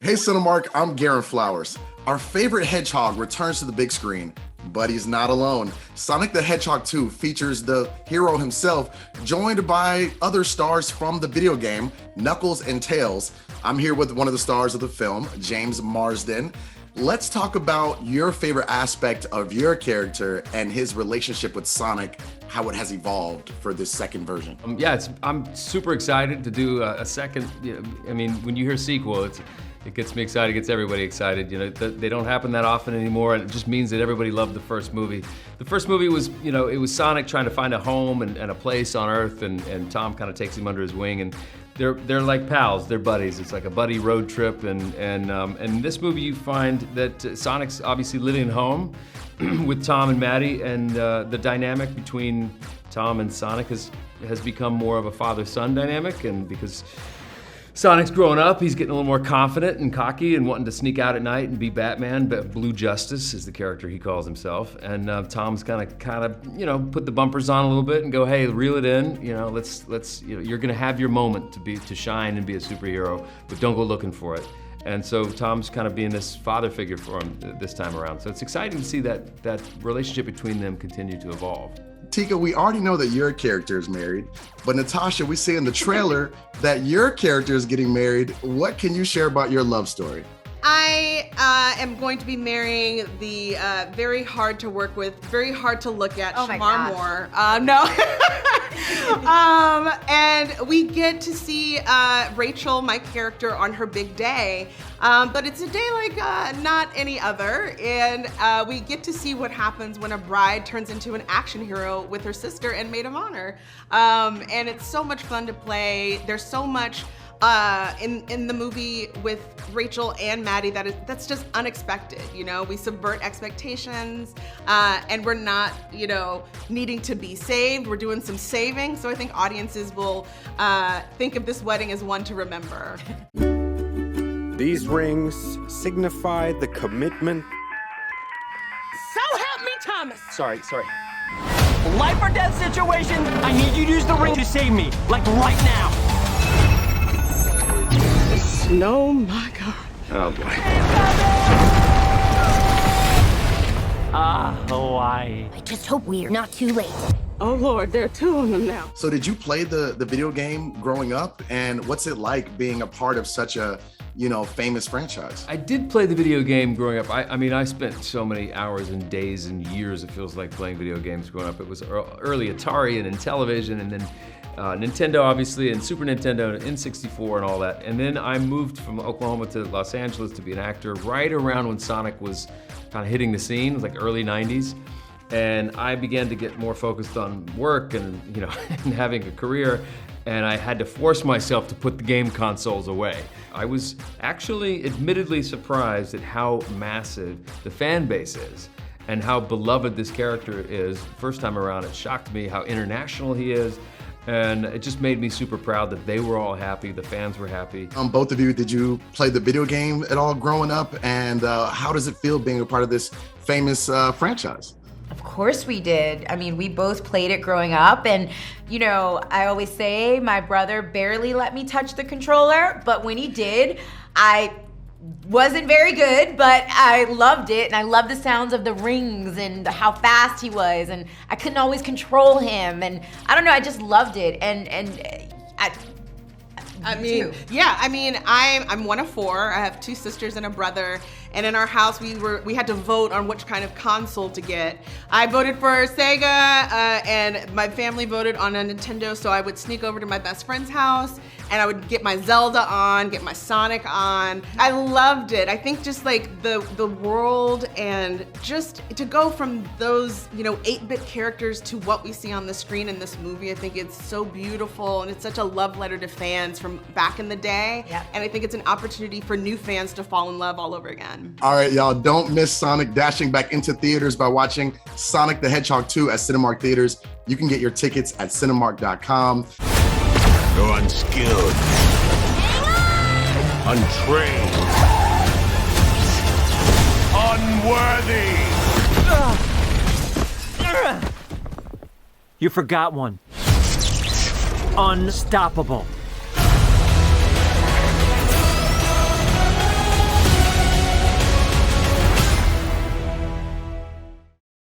Hey Cinemark, I'm Garen Flowers. Our favorite hedgehog returns to the big screen, but he's not alone. Sonic the Hedgehog 2 features the hero himself, joined by other stars from the video game, Knuckles and Tails. I'm here with one of the stars of the film, James Marsden. Let's talk about your favorite aspect of your character and his relationship with Sonic, how it has evolved for this second version. I'm super excited to do a second. When you hear sequel, it gets me excited, it gets everybody excited. They don't happen that often anymore, and it just means that everybody loved the first movie. The first movie was, it was Sonic trying to find a home and a place on Earth, and Tom kind of takes him under his wing, and they're like pals, they're buddies. It's like a buddy road trip, and in this movie you find that Sonic's obviously living at home with Tom and Maddie, and the dynamic between Tom and Sonic has become more of a father-son dynamic, and because Sonic's growing up, he's getting a little more confident and cocky and wanting to sneak out at night and be Batman, but Blue Justice is the character he calls himself. And Tom's kind of, put the bumpers on a little bit and go, hey, reel it in. You're gonna have your moment to shine and be a superhero, but don't go looking for it. And so Tom's kind of being this father figure for him this time around. So it's exciting to see that relationship between them continue to evolve. Tika, we already know that your character is married, but Natasha, we see in the trailer that your character is getting married. What can you share about your love story? I am going to be marrying the very hard to work with, very hard to look at Shemar Moore. And we get to see Rachel, my character, on her big day. But it's a day like not any other. And we get to see what happens when a bride turns into an action hero with her sister and maid of honor. And it's so much fun to play. There's so much in the movie with Rachel and Maddie that's just unexpected. We subvert expectations, and we're not needing to be saved. We're doing some saving, so I think audiences will think of this wedding as one to remember. These rings signify the commitment. So help me, Thomas! Sorry. Life or death situation, I need you to use the ring to save me, like right now. Oh my God. Oh boy. Hawaii. I just hope we're not too late. Oh Lord, there are two of them now. So did you play the video game growing up, and what's it like being a part of such a famous franchise? I did play the video game growing up. I spent so many hours and days and years, it feels like, playing video games growing up. It was early Atari and Intellivision, and then Nintendo, obviously, and Super Nintendo, and N64 and all that. And then I moved from Oklahoma to Los Angeles to be an actor right around when Sonic was kind of hitting the scene. It was like early 90s. And I began to get more focused on work and, and having a career. And I had to force myself to put the game consoles away. I was actually admittedly surprised at how massive the fan base is and how beloved this character is. First time around, it shocked me how international he is. And it just made me super proud that they were all happy, the fans were happy. Both of you, did you play the video game at all growing up? And how does it feel being a part of this famous franchise? Of course we did. We both played it growing up, and I always say my brother barely let me touch the controller, but when he did, I wasn't very good, but I loved it, and I loved the sounds of the rings and how fast he was, and I couldn't always control him, and I don't know, I just loved it, I'm one of four. I have two sisters and a brother, and in our house we had to vote on which kind of console to get. I voted for Sega, and my family voted on a Nintendo, so I would sneak over to my best friend's house and I would get my Zelda on, get my Sonic on. I loved it. I think just like the world, and just to go from those 8-bit characters to what we see on the screen in this movie, I think it's so beautiful, and it's such a love letter to fans from back in the day. Yep. And I think it's an opportunity for new fans to fall in love all over again. All right, y'all, don't miss Sonic dashing back into theaters by watching Sonic the Hedgehog 2 at Cinemark Theaters. You can get your tickets at Cinemark.com. You're unskilled, untrained, unworthy. You forgot one. Unstoppable.